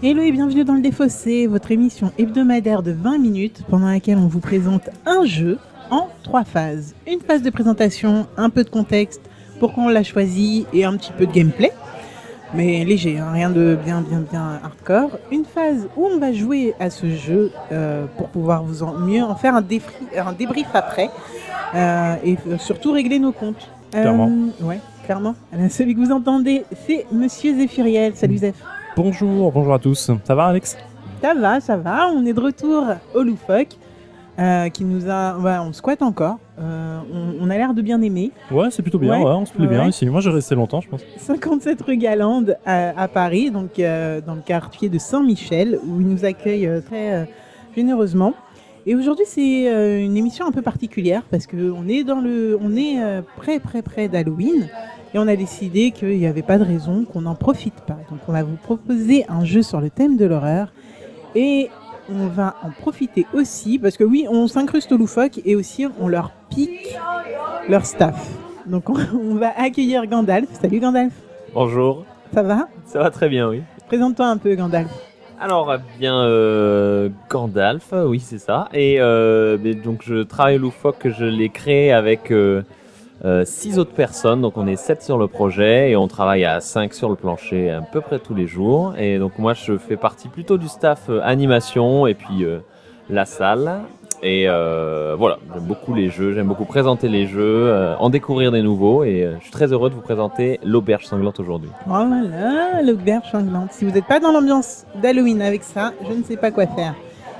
Hello et bienvenue dans le Défaussé, votre émission hebdomadaire de 20 minutes pendant laquelle on vous présente un jeu en 3 phases. Une phase de présentation, un peu de contexte, pourquoi on l'a choisi et un petit peu de gameplay. Mais léger, hein, rien de bien hardcore. Une phase où on va jouer à ce jeu pour pouvoir mieux en faire un débrief après et surtout régler nos comptes. Clairement. Ouais, clairement. Alors, celui que vous entendez, c'est Monsieur Zéphiriel. Salut Zéph. Bonjour à tous. Ça va, Alex ? Ça va. On est de retour au Loufoque, qui nous a... on squatte encore. On a l'air de bien aimer. Ouais, c'est plutôt bien. Ouais, on se plaît bien ici. Moi, j'ai resté longtemps, je pense. 57 rue Galande à Paris, donc dans le quartier de Saint-Michel, où ils nous accueillent très généreusement. Et aujourd'hui, c'est une émission un peu particulière parce qu'on est près d'Halloween. Et on a décidé qu'il n'y avait pas de raison qu'on n'en profite pas. Donc on va vous proposer un jeu sur le thème de l'horreur. Et on va en profiter aussi, parce que oui, on s'incruste au loufoque et aussi on leur pique leur staff. Donc on va accueillir Gandalf. Salut Gandalf. Bonjour. Ça va ? Ça va très bien, oui. Présente-toi un peu Gandalf. Alors, Gandalf, oui, c'est ça. Et donc, je travaille au Loufoque, je l'ai créé avec 6 autres personnes. Donc, on est 7 sur le projet et on travaille à 5 sur le plancher à peu près tous les jours. Et donc, moi, je fais partie plutôt du staff animation et puis la salle. Et voilà, j'aime beaucoup les jeux, j'aime beaucoup présenter les jeux, en découvrir des nouveaux. Et je suis très heureux de vous présenter l'Auberge Sanglante aujourd'hui. Oh là là, l'Auberge Sanglante. Si vous n'êtes pas dans l'ambiance d'Halloween avec ça, je ne sais pas quoi faire.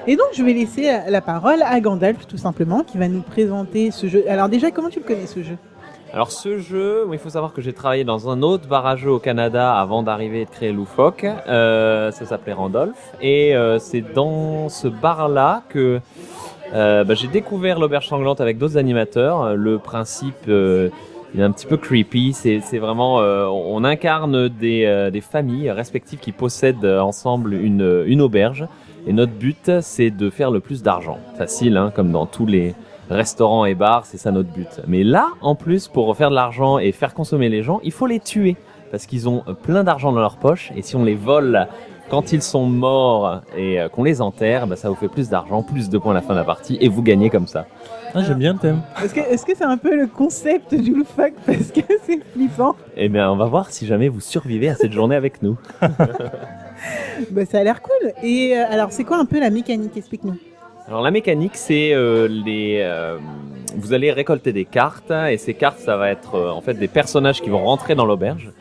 Et donc, je vais laisser la parole à Gandalf, tout simplement, qui va nous présenter ce jeu. Alors déjà, comment tu le connais, ce jeu ? Alors ce jeu, il faut savoir que j'ai travaillé dans un autre bar à jeux au Canada avant d'arriver et de créer Loufoque. Ça s'appelait Randolph. Et c'est dans ce bar-là que j'ai découvert l'Auberge Sanglante avec d'autres animateurs. Le principe il est un petit peu creepy. C'est vraiment, on incarne des familles respectives qui possèdent ensemble une auberge. Et notre but, c'est de faire le plus d'argent. Facile, hein, comme dans tous les restaurants et bars, c'est ça notre but. Mais là, en plus, pour faire de l'argent et faire consommer les gens, il faut les tuer. Parce qu'ils ont plein d'argent dans leur poche. Et si on les vole quand ils sont morts et qu'on les enterre, ça vous fait plus d'argent, plus de points à la fin de la partie. Et vous gagnez comme ça. Ah, j'aime bien le thème. Est-ce que c'est un peu le concept du loufoque parce que c'est flippant ? Eh bien, on va voir si jamais vous survivez à cette journée avec nous. Ça a l'air cool. Et alors, c'est quoi un peu la mécanique ? Explique-nous. Alors la mécanique, c'est vous allez récolter des cartes et ces cartes, ça va être en fait des personnages qui vont rentrer dans l'auberge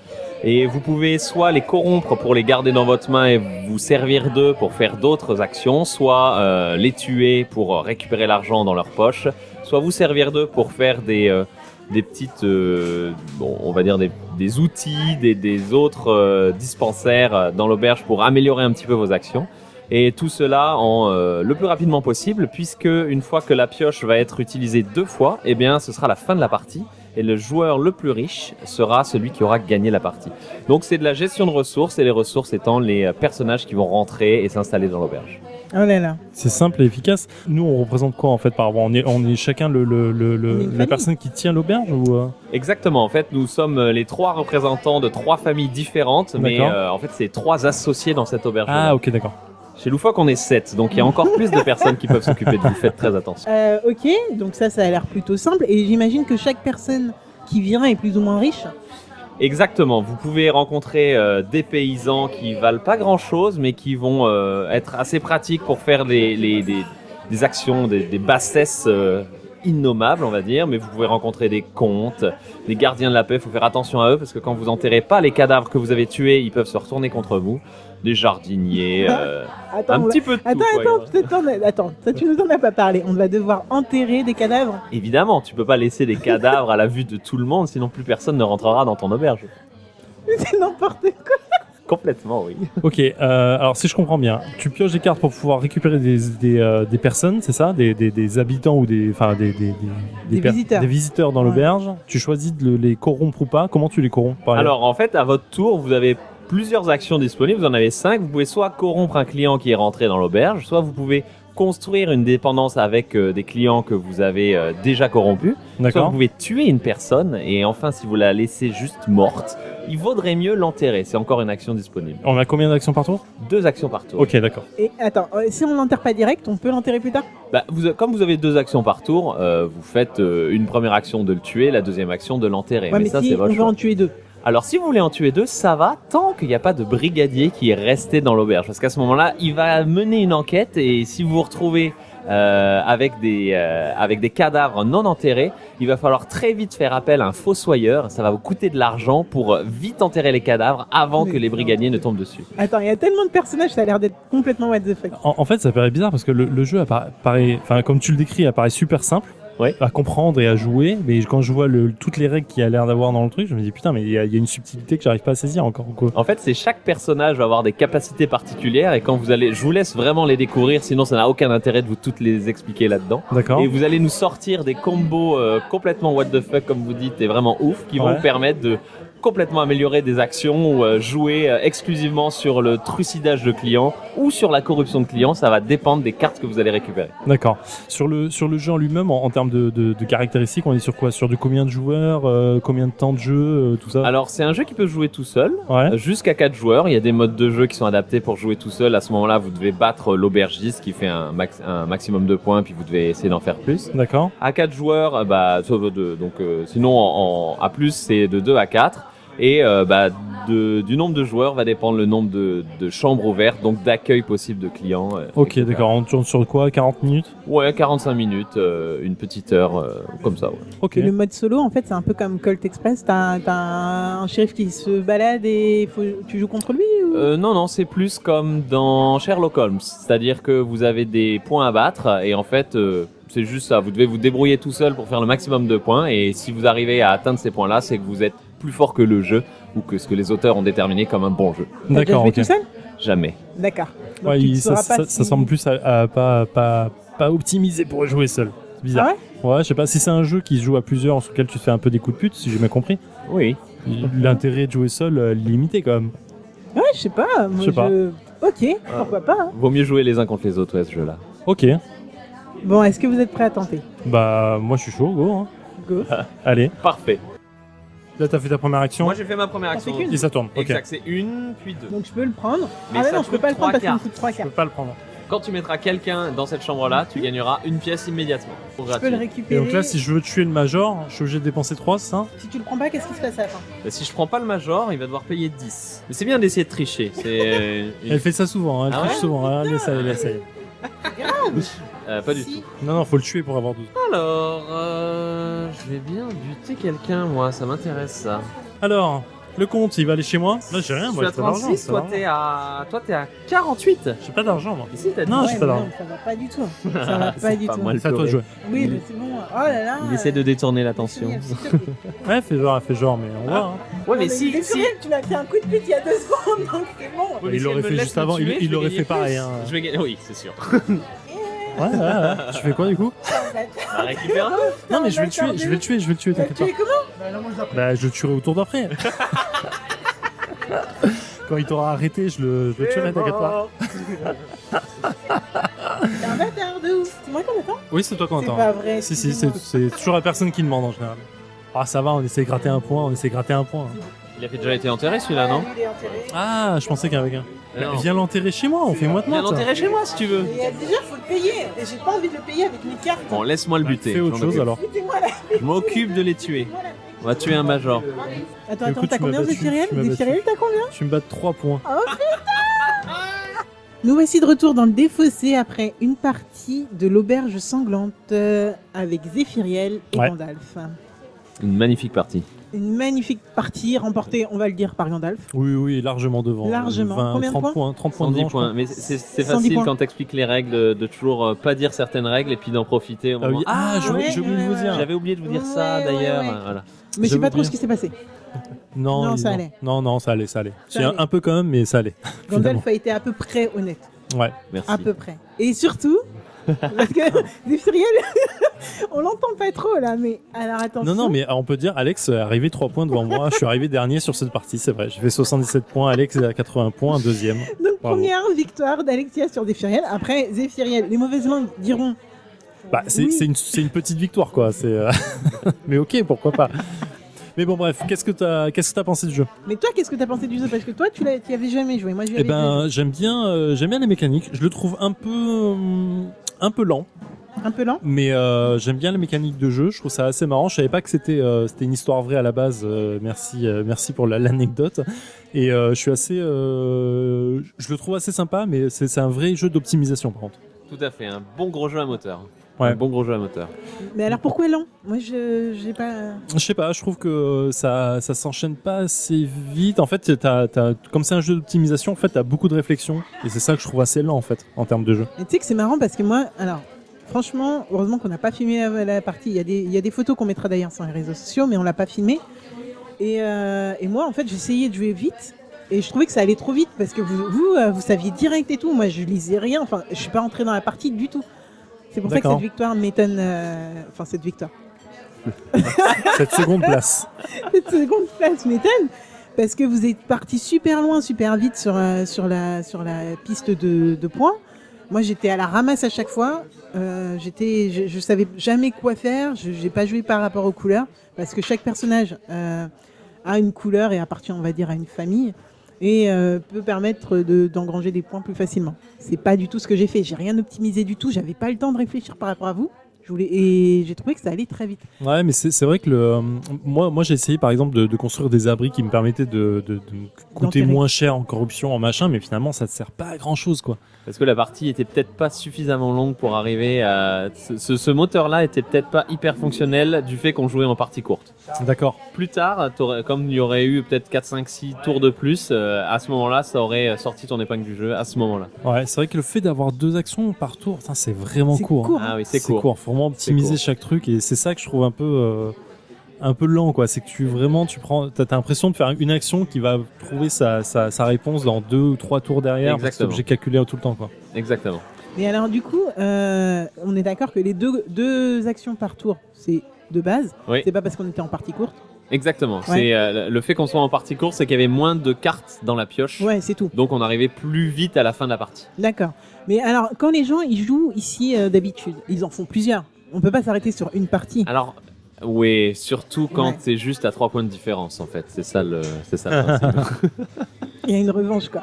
et vous pouvez soit les corrompre pour les garder dans votre main et vous servir d'eux pour faire d'autres actions, soit les tuer pour récupérer l'argent dans leur poche, soit vous servir d'eux pour faire des petites, on va dire des outils, des autres dispensaires dans l'auberge pour améliorer un petit peu vos actions. Et tout cela le plus rapidement possible, puisque une fois que la pioche va être utilisée 2 fois, eh bien, ce sera la fin de la partie. Et le joueur le plus riche sera celui qui aura gagné la partie. Donc c'est de la gestion de ressources, et les ressources étant les personnages qui vont rentrer et s'installer dans l'auberge. Oh là là. C'est simple et efficace. Nous, on représente quoi en fait par rapport ? On est chacun la personne qui tient l'auberge ou Exactement. En fait, nous sommes les 3 représentants de 3 familles différentes, mais en fait, c'est 3 associés dans cette auberge. Ah, ok, d'accord. Chez Loufoque, on est 7, donc il y a encore plus de personnes qui peuvent s'occuper de vous. Faites très attention. Ok, donc ça a l'air plutôt simple. Et j'imagine que chaque personne qui vient est plus ou moins riche. Exactement. Vous pouvez rencontrer des paysans qui valent pas grand-chose, mais qui vont être assez pratiques pour faire des actions, des bassesses innommables, on va dire. Mais vous pouvez rencontrer des comtes, des gardiens de la paix. Il faut faire attention à eux parce que quand vous enterrez pas les cadavres que vous avez tués, ils peuvent se retourner contre vous. Des jardiniers, un petit peu de tout. Attends, ça tu nous en as pas parlé. On va devoir enterrer des cadavres. Évidemment, tu peux pas laisser des cadavres à la vue de tout le monde, sinon plus personne ne rentrera dans ton auberge. C'est n'importe quoi. Complètement, oui. Ok, alors si je comprends bien, tu pioches des cartes pour pouvoir récupérer des personnes, c'est ça ? Des habitants ou des visiteurs dans l'auberge. Tu choisis de les corrompre ou pas ? Comment tu les corromps ? Alors en fait, à votre tour, vous avez plusieurs actions disponibles, vous en avez 5. Vous pouvez soit corrompre un client qui est rentré dans l'auberge, soit vous pouvez construire une dépendance avec des clients que vous avez déjà corrompus. Soit vous pouvez tuer une personne et enfin si vous la laissez juste morte, il vaudrait mieux l'enterrer. C'est encore une action disponible. On a combien d'actions par tour? 2 actions par tour. Ok, d'accord. Et attends, si on l'enterre pas direct, on peut l'enterrer plus tard? Bah, comme vous avez 2 actions par tour, vous faites une première action de le tuer, la deuxième action de l'enterrer. Ouais, mais ça, si c'est on votre veut choix. en tuer 2. Alors, si vous voulez en tuer 2, ça va tant qu'il n'y a pas de brigadier qui est resté dans l'auberge. Parce qu'à ce moment-là, il va mener une enquête et si vous vous retrouvez avec des cadavres non enterrés, il va falloir très vite faire appel à un fossoyeur. Ça va vous coûter de l'argent pour vite enterrer les cadavres avant Mais que les non. brigadiers ne tombent dessus. Attends, il y a tellement de personnages, ça a l'air d'être complètement what the fuck. En fait, ça paraît bizarre parce que le jeu paraît, enfin, comme tu le décris, apparaît super simple Ouais. à comprendre et à jouer. Mais quand je vois toutes les règles qu'il y a l'air d'avoir dans le truc, je me dis putain, mais il y a une subtilité que j'arrive pas à saisir encore ou quoi. En fait, c'est chaque personnage va avoir des capacités particulières et quand je vous laisse vraiment les découvrir, sinon ça n'a aucun intérêt de vous toutes les expliquer là-dedans. D'accord. Et vous allez nous sortir des combos complètement what the fuck comme vous dites et vraiment ouf qui vont Ouais. vous permettre de complètement améliorer des actions ou jouer exclusivement sur le trucidage de clients ou sur la corruption de clients. Ça va dépendre des cartes que vous allez récupérer. D'accord. Sur le jeu en lui-même, en termes de caractéristiques, on est sur quoi? Sur du combien de joueurs, combien de temps de jeu, tout ça? Alors c'est un jeu qui peut jouer tout seul Ouais. jusqu'à 4 joueurs. Il y a des modes de jeu qui sont adaptés pour jouer tout seul. À ce moment-là, vous devez battre l'aubergiste qui fait un maximum de points puis vous devez essayer d'en faire plus. D'accord. À 4 joueurs, sinon à plus c'est de 2 à 4. Et du nombre de joueurs va dépendre le nombre de chambres ouvertes, donc d'accueil possible de clients. Ok, etc. d'accord. On tourne sur quoi? 40 minutes? Ouais, 45 minutes, une petite heure, comme ça. Ouais. Ok. Et le mode solo, en fait, c'est un peu comme Colt Express. T'as un shérif qui se balade et tu joues contre lui ou... Non, c'est plus comme dans Sherlock Holmes, c'est-à-dire que vous avez des points à battre et en fait, c'est juste ça. Vous devez vous débrouiller tout seul pour faire le maximum de points et si vous arrivez à atteindre ces points-là, c'est que vous êtes plus fort que le jeu ou que ce que les auteurs ont déterminé comme un bon jeu. T'as déjà D'accord, joué ok. tout seul? Jamais. D'accord. Donc Ouais, tu ne ça sauras pas si- semble plus à pas optimisé pour jouer seul. C'est bizarre. Ah Ouais, je sais pas si c'est un jeu qui se joue à plusieurs, sur lequel tu te fais un peu des coups de pute, si j'ai bien compris. Oui. L'intérêt de jouer seul, limité quand même. Ouais, je sais pas. Moi, Je sais pas. Ok, pourquoi pas. Hein. Vaut mieux jouer les uns contre les autres, ouais, ce jeu-là. Ok. Bon, est-ce que vous êtes prêts à tenter? Bah, moi je suis chaud, go. Hein. Go. Allez. Parfait. Là, t'as fait ta première action. Moi, j'ai fait ma première On action. fait qu'une. Et ça tourne. Ok. Exact, c'est une, puis deux. Donc je peux le prendre. Mais Ah ouais, ça non, te je peux pas le coûte prendre parce qu'il me trois coûte 3 Je cartes. peux pas le prendre. Quand tu mettras quelqu'un dans cette chambre-là, tu gagneras une pièce immédiatement. Pour Je peux gratuit. le Et récupérer. donc là, si je veux tuer le major, je suis obligé de dépenser 3, c'est ça? Si tu le prends pas, qu'est-ce qui se passe à la fin? Bah, si je prends pas le major, il va devoir payer 10. Mais c'est bien d'essayer de tricher. C'est Elle fait ça souvent, hein, elle Ah triche ouais souvent. Hein. Allez, ça y est, ça y est. pas du Si. tout. Non, faut le tuer pour avoir 12. Alors, je vais bien buter quelqu'un, moi. Ça m'intéresse ça. Alors, le compte, il va aller chez moi? Là, j'ai rien, Je moi, suis à j'ai pas d'argent. 36, c'est toi pas t'es à 48. J'ai pas d'argent, moi. Ici, t'as Non, Ouais, j'ai pas mais d'argent. ça va pas du tout. Ça va pas du tout. moi le C'est à toi de pleurer. jouer. Oui, mais c'est bon. Oh là là. Il essaie de détourner l'attention. Gabriel, s'il te plaît. Ouais, fais genre, mais on va. Hein. Ouais, mais Non, si. Gabriel, tu m'as fait un coup de pute il y a 2 secondes, donc c'est bon. Ouais, mais Il si l'aurait elle me fait laisse juste me avant, tuer, il je vais aurait gagner fait pareil, plus. hein. Je vais gagner. Oui, c'est sûr. Ouais. Tu fais quoi du coup? Bah, récupère-le. Non, mais je vais le tuer, t'inquiète Tu pas. es comment? Bah, je le tuerai au tour d'après. Quand il t'aura arrêté, je le tuerai, t'inquiète pas. T'es un bâtard de ouf. C'est moi qu'on attend? Oui, c'est toi qu'on C'est entend. pas vrai. Si, c'est excusez-moi. toujours la personne qui demande en général. Ah, ça va, on essaie de gratter un point, Il a déjà été enterré celui-là, non Lui, il est enterré. Ah, je pensais qu'avec un. Non. Viens l'enterrer chez moi, on fait moite Viens moite. l'enterrer chez moi si tu veux. Et déjà, faut le payer. Et j'ai pas envie de le payer avec mes cartes. Bon, laisse-moi le buter. Fais autre J'en chose occupe. alors. Foutez-moi là. Je m'occupe de les tuer. On va tuer un major. Attends, Écoute, t'as tu m'as combien de battu, Zéphiriel? tu m'as battu. Zéphiriel, t'as combien? Tu me bats de 3 points. Nous voici de retour dans le défaussé après une partie de l'auberge sanglante avec Zéphiriel et Ouais. Gandalf. Une magnifique partie. Une magnifique partie remportée, on va le dire, par Gandalf. Oui, largement devant. Largement. Combien de 30 points 30 points 110 devant, je crois. points. Mais c'est 110 facile points. quand t'expliques les règles de toujours pas dire certaines règles et puis d'en profiter au Ah moment. oui, j'ai ouais, oublié de vous ouais, dire. J'avais oublié de vous dire ça Ouais, d'ailleurs. ouais. Voilà. Mais je sais J'avais pas trop oublié. ce qui s'est passé. Non, ça allait. Non, ça allait. Ça C'est allait. un peu quand même, mais ça allait. Gandalf a été à peu près honnête. Ouais. Merci. À peu près. Et surtout, parce que Zéphiriel, on l'entend pas trop là, mais alors attention. Non, mais on peut dire, Alex est arrivé 3 points devant moi. Je suis arrivé dernier sur cette partie, c'est vrai. J'ai fait 77 points, Alex est à 80 points, deuxième. Donc, Bravo. première victoire d'Alexia sur Zéphiriel. Après, Zéphiriel, les mauvaises langues diront. Bah, c'est Oui. une petite victoire, quoi. Mais ok, pourquoi pas. Mais bon, bref, qu'est-ce que t'as pensé du jeu? Mais toi, qu'est-ce que t'as pensé du jeu? Parce que toi, tu y avais jamais joué. Moi, j'y avais Eh ben, joué. j'aime bien les mécaniques. Je le trouve un peu lent. Un peu lent. Mais j'aime bien les mécaniques de jeu, je trouve ça assez marrant. Je savais pas que c'était une histoire vraie à la base. Merci pour l'anecdote. Et je suis assez, je le trouve assez sympa, mais c'est un vrai jeu d'optimisation par contre. Tout à fait, un bon gros jeu à moteur. Ouais. Un bon gros jeu à moteur. Mais alors pourquoi lent? Moi, j'ai pas. Je sais pas, je trouve que ça s'enchaîne pas assez vite. En fait, comme c'est un jeu d'optimisation, en fait, t'as beaucoup de réflexion. Et c'est ça que je trouve assez lent en fait, en termes de jeu. Et tu sais que c'est marrant parce que moi, alors. Franchement, heureusement qu'on n'a pas filmé la partie. Il y a des photos qu'on mettra d'ailleurs sur les réseaux sociaux, mais on l'a pas filmé. Et moi, en fait, j'essayais de jouer vite. Et je trouvais que ça allait trop vite parce que vous saviez direct et tout. Moi, je lisais rien. Enfin, je suis pas entré dans la partie du tout. C'est pour ça que cette victoire m'étonne. Enfin, cette victoire. Cette seconde place. Cette seconde place m'étonne. Parce que vous êtes parti super loin, super vite sur la piste de points. Moi, j'étais à la ramasse à chaque fois. Je savais jamais quoi faire. J'ai pas joué par rapport aux couleurs parce que chaque personnage a une couleur et appartient, on va dire, à une famille et peut permettre d'engranger des points plus facilement. C'est pas du tout ce que j'ai fait. J'ai rien optimisé du tout. J'avais pas le temps de réfléchir par rapport à vous. Et j'ai trouvé que ça allait très vite. Ouais, mais c'est vrai que moi j'ai essayé par exemple de construire des abris qui me permettaient de coûter moins cher en corruption, en machin, mais finalement ça ne sert pas à grand chose quoi. Parce que la partie était peut-être pas suffisamment longue pour arriver à... Ce moteur-là était peut-être pas hyper fonctionnel du fait qu'on jouait en partie courte. D'accord. Plus tard, comme il y aurait eu peut-être 4, 5, 6 tours de plus, à ce moment-là, ça aurait sorti ton épingle du jeu, à ce moment-là. Ouais, c'est vrai que le fait d'avoir 2 actions par tour, c'est vraiment court. Court. Ah oui, c'est court. Faut vraiment optimiser chaque truc et c'est ça que je trouve un peu lent quoi. C'est que t'as l'impression de faire une action qui va trouver sa réponse dans 2 ou 3 tours derrière. Exactement. Parce que t'es obligé de calculer tout le temps quoi. Exactement. Mais alors du coup, on est d'accord que les deux actions par tour, c'est de base. Oui. C'est pas parce qu'on était en partie courte. Exactement. Ouais. C'est le fait qu'on soit en partie courte, c'est qu'il y avait moins de cartes dans la pioche. Ouais, c'est tout. Donc on arrivait plus vite à la fin de la partie. D'accord. Mais alors, quand les gens ils jouent ici d'habitude, ils en font plusieurs. On peut pas s'arrêter sur une partie. Alors, oui, surtout quand c'est juste à 3 points de différence en fait. C'est ça le principe. Il y a une revanche quoi.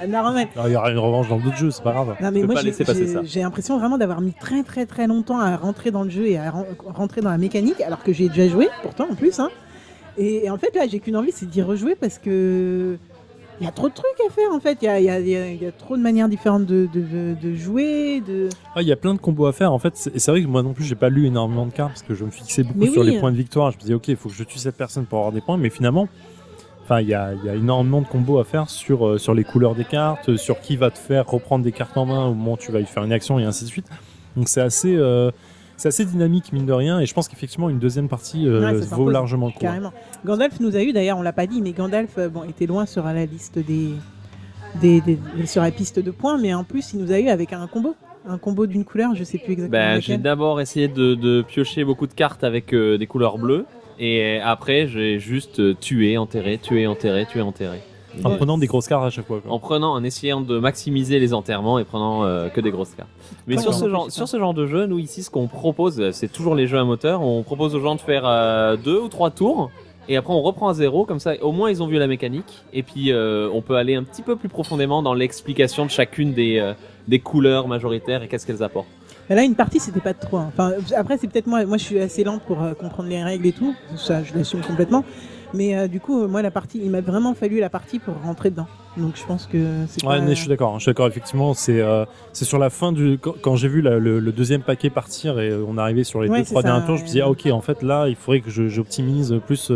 Normal. Alors, il y aura une revanche dans d'autres jeux, c'est pas grave. Non mais peux moi pas laisser passer ça. j'ai l'impression vraiment d'avoir mis très très très longtemps à rentrer dans le jeu et à rentrer dans la mécanique, alors que j'ai déjà joué pourtant en plus. Hein. Et en fait là, j'ai qu'une envie, c'est d'y rejouer parce que il y a trop de trucs à faire en fait. Il y a trop de manières différentes de jouer. Il y a plein de combos à faire en fait. C'est vrai que moi non plus j'ai pas lu énormément de cartes parce que je me fixais beaucoup sur les points de victoire. Je me disais ok, il faut que je tue cette personne pour avoir des points, mais finalement, il y a énormément de combos à faire sur les couleurs des cartes, sur qui va te faire reprendre des cartes en main au moment où tu vas lui faire une action et ainsi de suite. Donc c'est assez dynamique mine de rien et je pense qu'effectivement une deuxième partie vaut largement le coup. Carrément. Gandalf nous a eu d'ailleurs, on l'a pas dit, mais Gandalf était loin sur la liste sur la piste de points, mais en plus il nous a eu avec un combo d'une couleur, je sais plus exactement. J'ai d'abord essayé de piocher beaucoup de cartes avec des couleurs bleues et après j'ai juste tué, enterré. En prenant des grosses cartes à chaque fois. Quoi. En essayant de maximiser les enterrements et prenant que des grosses cartes. Mais sur ce genre de jeu, nous ici, ce qu'on propose, c'est toujours les jeux à moteur. On propose aux gens de faire 2 ou 3 tours. Et après, on reprend à zéro. Comme ça, au moins, ils ont vu la mécanique. Et puis, on peut aller un petit peu plus profondément dans l'explication de chacune des couleurs majoritaires et qu'est-ce qu'elles apportent. Là, une partie, c'était pas de trop. Enfin, après, c'est peut-être moi. Moi, je suis assez lente pour comprendre les règles et tout. Ça, je l'assume complètement. Mais du coup, moi, la partie, il m'a vraiment fallu la partie pour rentrer dedans. Donc, je pense que c'est pas... mais je suis d'accord. Effectivement, c'est sur la fin quand j'ai vu le deuxième paquet partir et on arrivait sur les 2-3 derniers tours, je me disais ok, en fait là, il faudrait que j'optimise plus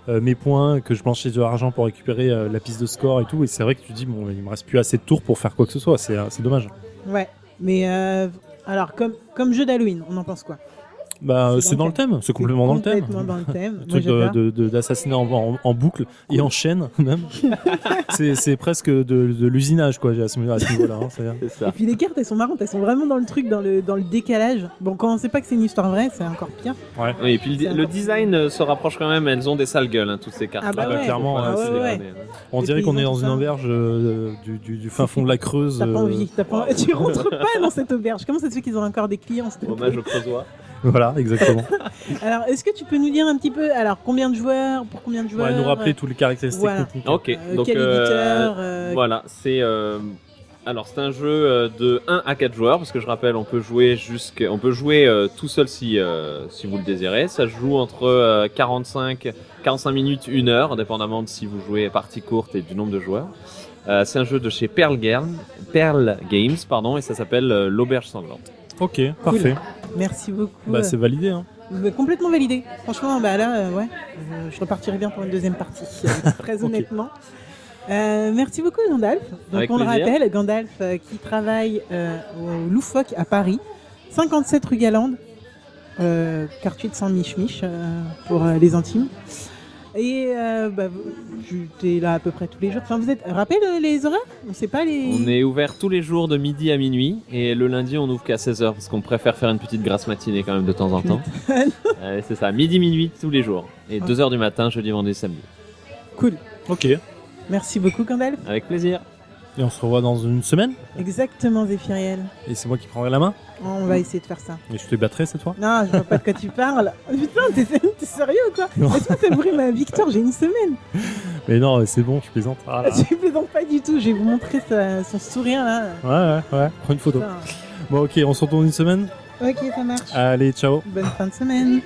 mes points, que je blanchisse de l'argent pour récupérer la piste de score et tout. Et c'est vrai que tu dis bon, il me reste plus assez de tours pour faire quoi que ce soit. C'est dommage. Ouais. Mais alors, comme jeu d'Halloween, on en pense quoi? C'est dans le thème, c'est complètement dans le thème. Dans le thème. Le truc d'assassiner en boucle et en chaîne même. c'est presque de l'usinage quoi à ce niveau-là. Hein, c'est ça. Et puis les cartes elles sont marrantes, elles sont vraiment dans le truc, dans le décalage. Bon, quand on sait pas que c'est une histoire vraie, c'est encore pire. Ouais. Oui, et puis le design se rapproche quand même. Elles ont des sales gueules, hein, toutes ces cartes. Ah bah ouais. Clairement. On dirait qu'on est dans une auberge du fin fond de la Creuse. T'as pas envie. Tu rentres pas dans cette auberge. Comment ça se fait qu'ils ont encore des clients? Hommage aux Creusois. Voilà, exactement. Alors, est-ce que tu peux nous dire un petit peu, alors combien de joueurs, pour combien de joueurs Ouais, nous rappeler tous les caractéristiques voilà. techniques. Ok, donc quel éditeur voilà, c'est alors c'est un jeu de 1 à 4 joueurs parce que je rappelle on peut jouer tout seul si vous le désirez. Ça se joue entre 45 minutes 1 heure indépendamment de si vous jouez partie courte et du nombre de joueurs. C'est un jeu de chez Pearl Games et ça s'appelle l'Auberge sanglante. Ok, parfait. Merci beaucoup. Bah c'est validé hein. Complètement validé. Franchement, bah là, ouais, je repartirai bien pour une deuxième partie, très honnêtement. Merci beaucoup Gandalf. Donc Avec on plaisir. le rappelle, Gandalf qui travaille au Loufoque à Paris, 57 rue Galande, quartier de Saint-Mich-Mich pour les intimes. Et tu es là à peu près tous les jours. Enfin, vous êtes. Rappelle les horaires. On sait pas les. On est ouvert tous les jours de midi à minuit et le lundi on ouvre qu'à 16h parce qu'on préfère faire une petite grasse matinée quand même de temps en temps. C'est ça, midi minuit tous les jours et 2h du matin jeudi vendredi samedi. Cool. Ok. Merci beaucoup Gandalf. Avec plaisir. Et on se revoit dans une semaine. Exactement Zéphiriel. Et c'est moi qui prendrai la main. On va essayer de faire ça. Et je te battrai cette fois. Non, je vois pas de quoi tu parles. Putain, t'es sérieux ou quoi? Non. Est-ce que t'as brûlé ma victoire? J'ai une semaine. Mais non, c'est bon, je plaisante. Ah là. Je plaisante pas du tout. Je vais vous montrer son sourire là. Ouais. Prends une photo. Putain. Bon, ok, on se retrouve dans une semaine. Ok, ça marche. Allez, ciao. Bonne fin de semaine.